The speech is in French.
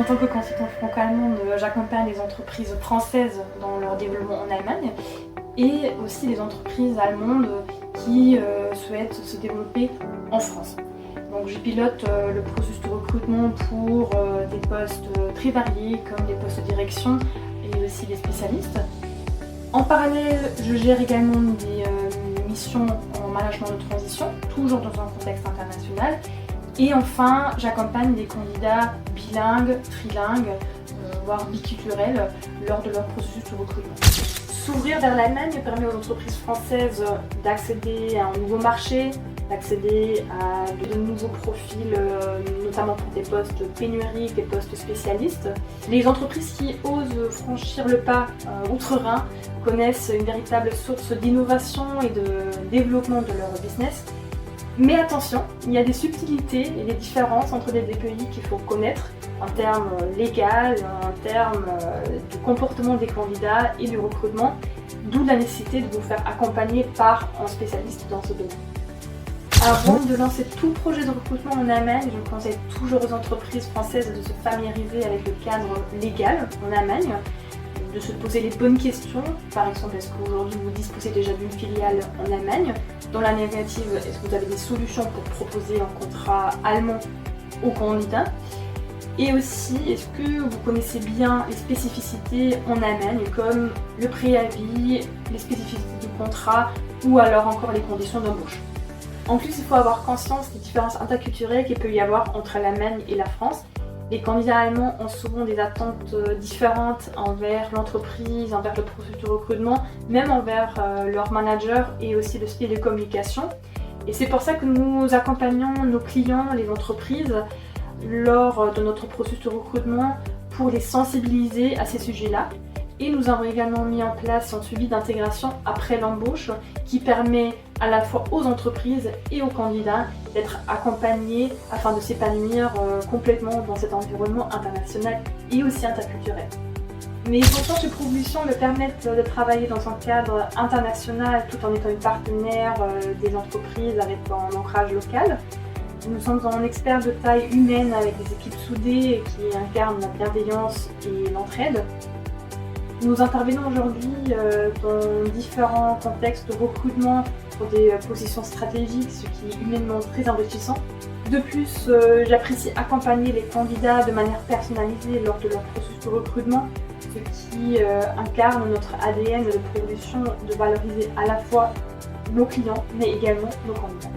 En tant que consultante franco-allemande, j'accompagne les entreprises françaises dans leur développement en Allemagne et aussi les entreprises allemandes qui souhaitent se développer en France. Donc je pilote le processus de recrutement pour des postes très variés comme des postes de direction et aussi des spécialistes. En parallèle, je gère également des missions en management de transition, toujours dans un contexte international. Et enfin, j'accompagne des candidats bilingues, trilingues, voire biculturels lors de leur processus de recrutement. S'ouvrir vers l'Allemagne permet aux entreprises françaises d'accéder à un nouveau marché, d'accéder à de nouveaux profils, notamment pour des postes pénuriques, des postes spécialistes. Les entreprises qui osent franchir le pas outre-Rhin connaissent une véritable source d'innovation et de développement de leur business. Mais attention, il y a des subtilités et des différences entre les deux pays qu'il faut connaître en termes légaux, en termes du comportement des candidats et du recrutement, d'où la nécessité de vous faire accompagner par un spécialiste dans ce domaine. Avant de lancer tout projet de recrutement en Allemagne, je conseille toujours aux entreprises françaises de se familiariser avec le cadre légal en Allemagne, de se poser les bonnes questions. Par exemple, est-ce qu'aujourd'hui vous disposez déjà d'une filiale en Allemagne? Dans la négative, est-ce que vous avez des solutions pour proposer un contrat allemand aux candidats? Et aussi, est-ce que vous connaissez bien les spécificités en Allemagne, comme le préavis, les spécificités du contrat ou alors encore les conditions d'embauche? En plus, il faut avoir conscience des différences interculturelles qu'il peut y avoir entre l'Allemagne et la France. Les candidats allemands ont souvent des attentes différentes envers l'entreprise, envers le processus de recrutement, même envers leur manager et aussi le style de communication. Et c'est pour ça que nous accompagnons nos clients, les entreprises, lors de notre processus de recrutement pour les sensibiliser à ces sujets-là. Et nous avons également mis en place un suivi d'intégration après l'embauche qui permet à la fois aux entreprises et aux candidats d'être accompagnés afin de s'épanouir complètement dans cet environnement international et aussi interculturel. Mes échanges de propositions me permettent de travailler dans un cadre international tout en étant une partenaire des entreprises avec un ancrage local. Nous sommes un expert de taille humaine avec des équipes soudées qui incarnent la bienveillance et l'entraide. Nous intervenons aujourd'hui dans différents contextes de recrutement pour des positions stratégiques, ce qui est humainement très enrichissant. De plus, j'apprécie accompagner les candidats de manière personnalisée lors de leur processus de recrutement, ce qui incarne notre ADN de promotion de valoriser à la fois nos clients mais également nos candidats.